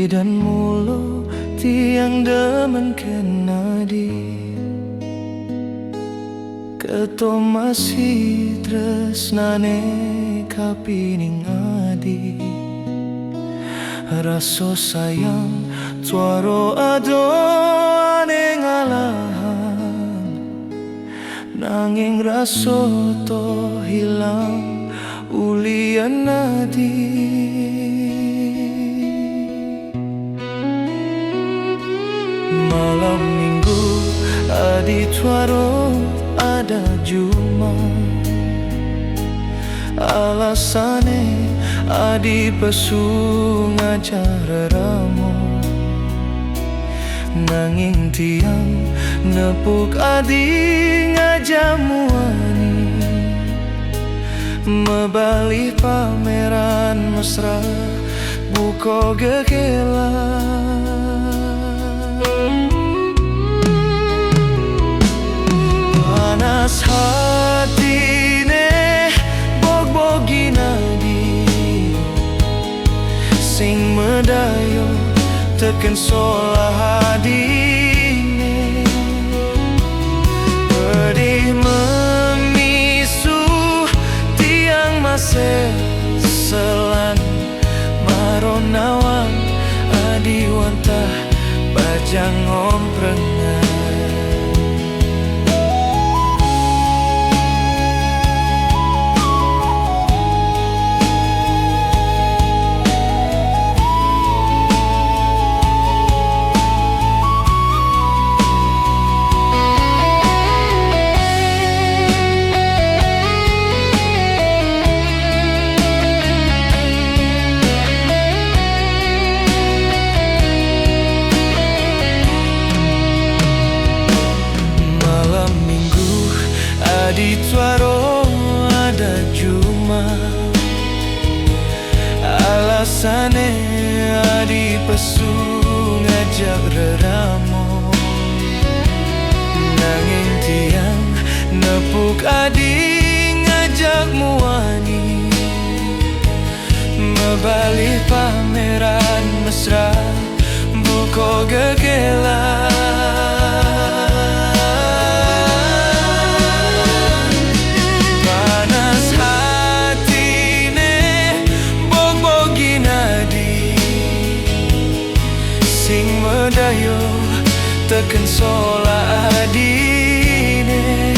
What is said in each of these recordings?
dan mulo tiang demen kenadi keto masih tresnane kapining adi raso sayang tuaro ado ane ngalahan nanging raso to hilang ulian nadi. Malam minggu adi tuaro ada juma alasane adi pesu ngajar ramu nanging tiang nepuk adi ngajamuani mebali pameran mesra buko gegelan panas hatine bog-bogi nadi sing medayo teken solah hadine pedih memisu tiang masih selan maronawang adi wantah bajang ngomprengan. Di tuaro ada juma alasane adi pesu ngajak reramu nanging tiang nepuk adi ngajak muani mebali pameran mesra buko gegelan. Sing medayo teken sola adine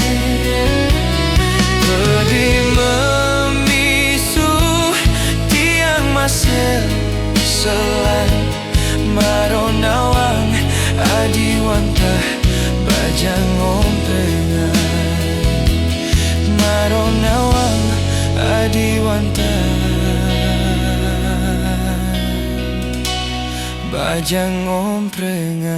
pedih memisu tiang masih selan maronawang adi wantah bajang ngompengan maronawang adi wantah bajang ngomprengan.